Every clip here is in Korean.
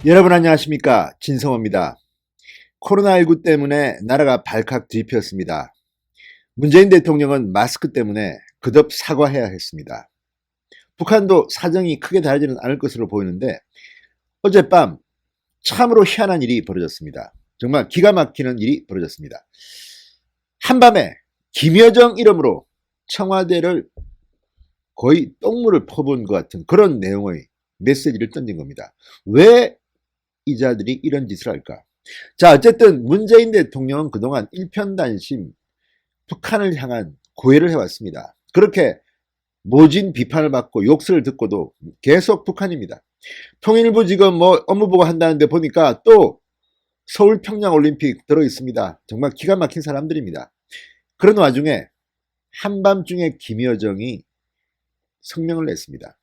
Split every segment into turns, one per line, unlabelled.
여러분 안녕하십니까, 진성호입니다. 코로나19 때문에 나라가 발칵 뒤집혔습니다. 문재인 대통령은 마스크 때문에 그듭 사과해야 했습니다. 북한도 사정이 크게 다르지는 않을 것으로 보이는데 어젯밤 참으로 희한한 일이 벌어졌습니다. 정말 기가 막히는 일이 벌어졌습니다. 한밤에 김여정 이름으로 청와대를 거의 똥물을 퍼부은 것 같은 그런 내용의 메시지를 던진 겁니다. 왜 이 자들이 이런 짓을 할까? 자, 어쨌든 문재인 대통령은 그동안 일편단심 북한을 향한 고해를 해왔습니다. 그렇게 모진 비판을 받고 욕설을 듣고도 계속 북한입니다. 통일부 지금 뭐 업무보고 한다는데 보니까 또 서울 평양올림픽 들어있습니다. 정말 기가 막힌 사람들입니다. 그런 와중에 한밤중에 김여정이 성명을 냈습니다.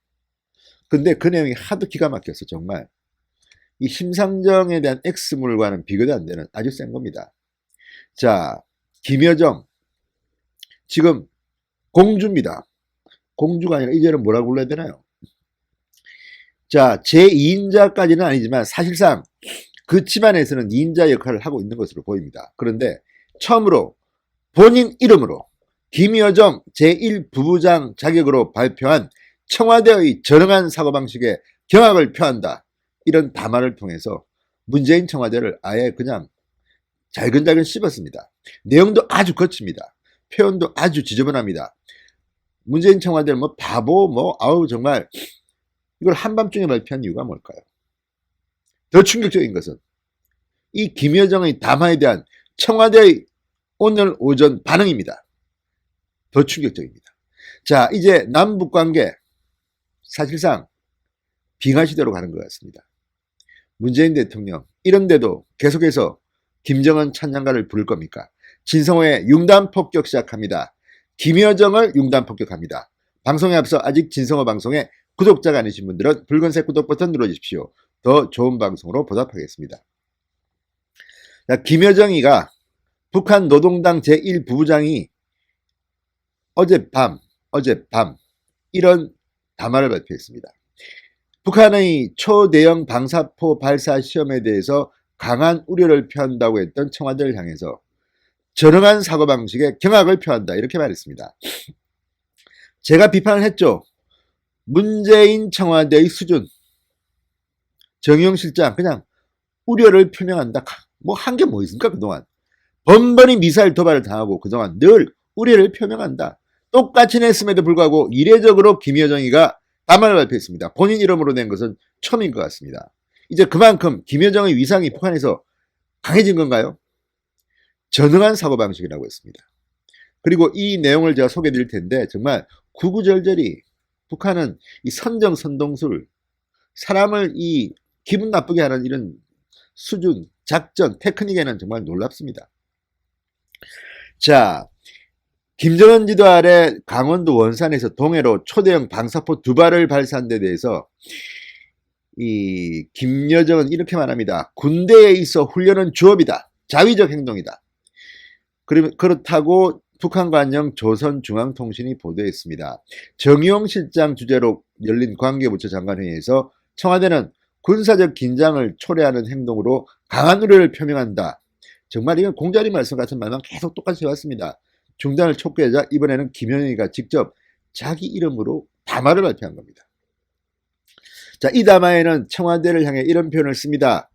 근데 그 내용이 하도 기가 막혀서 정말 이 심상정에 대한 X물과는 비교도 안 되는 아주 센 겁니다. 자, 김여정 지금 공주입니다. 공주가 아니라 이제는 뭐라고 불러야 되나요? 자, 제2인자까지는 아니지만 사실상 그 집안에서는 2인자 역할을 하고 있는 것으로 보입니다. 그런데 처음으로 본인 이름으로 김여정 제1부부장 자격으로 발표한 청와대의 저렁한 사고방식에 경악을 표한다. 이런 담화를 통해서 문재인 청와대를 아예 그냥 잘근잘근 씹었습니다. 내용도 아주 거칩니다. 표현도 아주 지저분합니다. 문재인 청와대는 뭐 바보 아우 정말 이걸 한밤중에 발표한 이유가 뭘까요? 더 충격적인 것은 이 김여정의 담화에 대한 청와대의 오늘 오전 반응입니다. 더 충격적입니다. 자, 이제 남북관계 사실상 빙하시대로 가는 것 같습니다. 문재인 대통령 이런데도 계속해서 김정은 찬양가를 부를 겁니까? 진성호의 융단폭격 시작합니다. 김여정을 융단폭격합니다. 방송에 앞서 아직 진성호 방송에 구독자가 아니신 분들은 붉은색 구독 버튼 눌러주십시오. 더 좋은 방송으로 보답하겠습니다. 자, 김여정이가 북한 노동당 제1부부장이 어젯밤 이런 담화를 발표했습니다. 북한의 초대형 방사포 발사 시험에 대해서 강한 우려를 표한다고 했던 청와대를 향해서 저렁한 사고방식에 경악을 표한다 이렇게 말했습니다. 제가 비판을 했죠. 문재인 청와대의 수준, 정의용 실장 그냥 우려를 표명한다. 뭐 한 게 뭐 있습니까 그동안. 번번이 미사일 도발을 당하고 그동안 늘 우려를 표명한다. 똑같이 냈음에도 불구하고 이례적으로 김여정이가 담화를 발표했습니다. 본인 이름으로 낸 것은 처음인 것 같습니다. 이제 그만큼 김여정의 위상이 북한에서 강해진 건가요? 전능한 사고방식이라고 했습니다. 그리고 이 내용을 제가 소개해 드릴 텐데 정말 구구절절히 북한은 이 선정선동술 사람을 이 기분 나쁘게 하는 이런 수준, 작전, 테크닉에는 정말 놀랍습니다. 자, 김정은 지도 아래 강원도 원산에서 동해로 초대형 방사포 2발을 발사한 데 대해서 이 김여정은 이렇게 말합니다. 군대에 있어 훈련은 주업이다. 자위적 행동이다. 그렇다고 북한관영 조선중앙통신이 보도했습니다. 정의용 실장 주재로 열린 관계부처 장관회의에서 청와대는 군사적 긴장을 초래하는 행동으로 강한 우려를 표명한다. 정말 이건 공자리 말씀 같은 말만 계속 똑같이 해왔습니다. 중단을 촉구하자 이번에는 김여정이가 직접 자기 이름으로 담화를 발표한 겁니다. 자, 이 담화에는 청와대를 향해 이런 표현을 씁니다.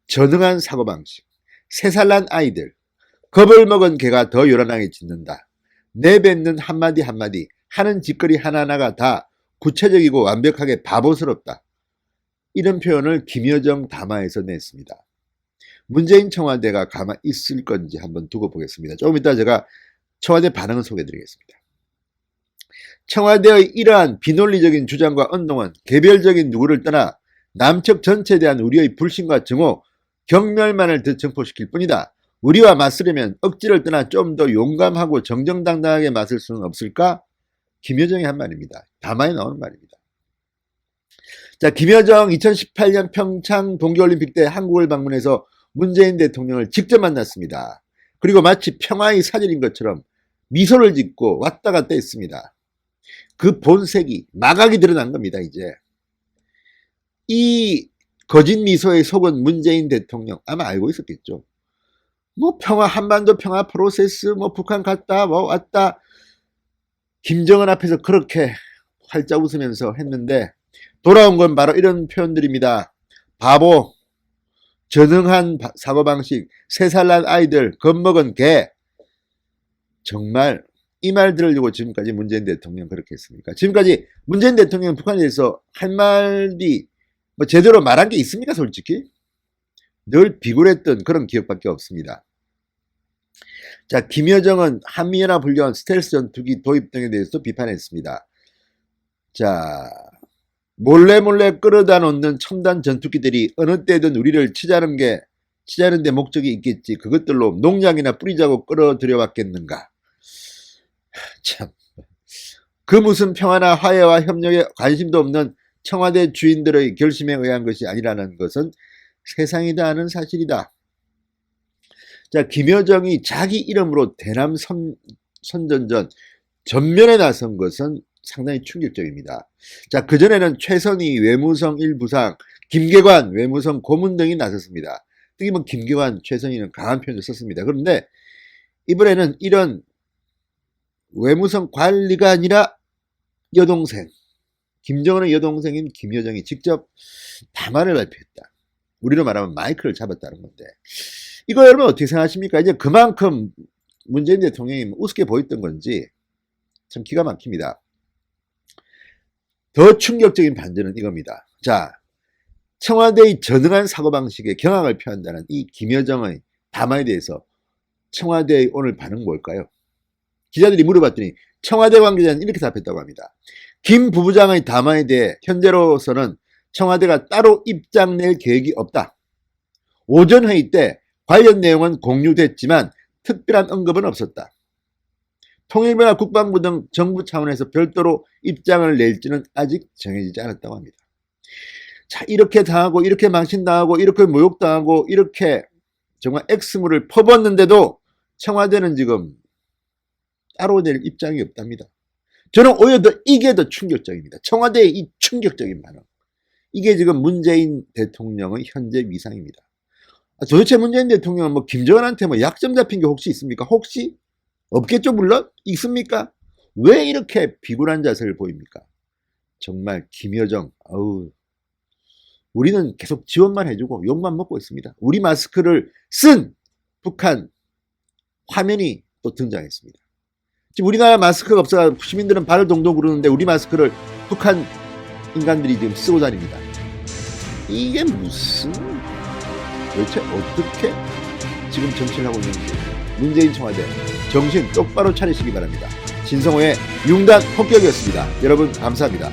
전능한 사고방식, 새살난 아이들, 겁을 먹은 개가 더 요란하게 짖는다. 내뱉는 한마디 한마디, 하는 짓거리 하나하나가 다 구체적이고 완벽하게 바보스럽다. 이런 표현을 김여정 담화에서 냈습니다. 문재인 청와대가 가만히 있을 건지 한번 두고 보겠습니다. 조금 이따 제가 청와대 반응을 소개해드리겠습니다. 청와대의 이러한 비논리적인 주장과 언동은 개별적인 누구를 떠나 남측 전체에 대한 우리의 불신과 증오, 경멸만을 더 증폭시킬 뿐이다. 우리와 맞서려면 억지를 떠나 좀 더 용감하고 정정당당하게 맞설 수는 없을까? 김여정이 한 말입니다. 담화에 나오는 말입니다. 자, 김여정 2018년 평창 동계올림픽 때 한국을 방문해서 문재인 대통령을 직접 만났습니다. 그리고 마치 평화의 사절인 것처럼 미소를 짓고 왔다 갔다 했습니다. 그 본색이 마각이 드러난 겁니다. 이제 이 거짓 미소에 속은 문재인 대통령 아마 알고 있었겠죠. 뭐 평화, 한반도 평화 프로세스, 뭐 북한 갔다 뭐 왔다, 김정은 앞에서 그렇게 활짝 웃으면서 했는데 돌아온 건 바로 이런 표현들입니다. 바보, 전능한 사고방식, 3살 난 아이들, 겁먹은 개. 정말 이 말 들으려고 지금까지 문재인 대통령 그렇게 했습니까? 지금까지 문재인 대통령 북한에 대해서 할 말이 뭐 제대로 말한 게 있습니까? 솔직히 늘 비굴했던 그런 기억밖에 없습니다. 자, 김여정은 한미연합훈련, 스텔스 전투기 도입 등에 대해서도 비판했습니다. 자, 몰래 끌어다 놓는 첨단 전투기들이 어느 때든 우리를 치자는 데 목적이 있겠지. 그것들로 농약이나 뿌리자고 끌어들여 왔겠는가. 참, 그 무슨 평화나 화해와 협력에 관심도 없는 청와대 주인들의 결심에 의한 것이 아니라는 것은 세상이 다 아는 사실이다. 자, 김여정이 자기 이름으로 대남 선전전 전면에 나선 것은 상당히 충격적입니다. 자, 그전에는 최선희 외무성 1부상, 김계관 외무성 고문 등이 나섰습니다. 특히 뭐 김계관, 최선희는 강한 표현을 썼습니다. 그런데 이번에는 이런 외무성 관리가 아니라 여동생, 김정은의 여동생인 김여정이 직접 담화를 발표했다. 우리로 말하면 마이크를 잡았다는 건데, 이거 여러분 어떻게 생각하십니까? 이제 그만큼 문재인 대통령이 우습게 보였던 건지 참 기가 막힙니다. 더 충격적인 반전은 이겁니다. 자, 청와대의 전능한 사고방식에 경악을 표한다는 이 김여정의 담화에 대해서 청와대의 오늘 반응은 뭘까요? 기자들이 물어봤더니 청와대 관계자는 이렇게 답했다고 합니다. 김 부부장의 담화에 대해 현재로서는 청와대가 따로 입장 낼 계획이 없다. 오전 회의 때 관련 내용은 공유됐지만 특별한 언급은 없었다. 통일부나 국방부 등 정부 차원에서 별도로 입장을 낼지는 아직 정해지지 않았다고 합니다. 자, 이렇게 당하고 이렇게 망신당하고 이렇게 모욕당하고 이렇게 정말 X물을 퍼붓는데도 청와대는 지금 따로 낼 입장이 없답니다. 저는 오히려 이게 더 충격적입니다. 청와대의 이 충격적인 반응. 이게 지금 문재인 대통령의 현재 위상입니다. 도대체 문재인 대통령은 뭐 김정은한테 뭐 약점 잡힌 게 혹시 있습니까? 혹시? 없겠죠, 물론? 있습니까? 왜 이렇게 비굴한 자세를 보입니까? 정말 김여정, 우리는 계속 지원만 해주고 욕만 먹고 있습니다. 우리 마스크를 쓴 북한 화면이 또 등장했습니다. 지금 우리나라 마스크가 없어서 시민들은 발을 동동 구르는데 우리 마스크를 북한 인간들이 지금 쓰고 다닙니다. 이게 무슨, 도대체 어떻게 지금 정치를 하고 있는지 문재인 청와대 정신 똑바로 차리시기 바랍니다. 진성호의 융단 폭격이었습니다. 여러분 감사합니다.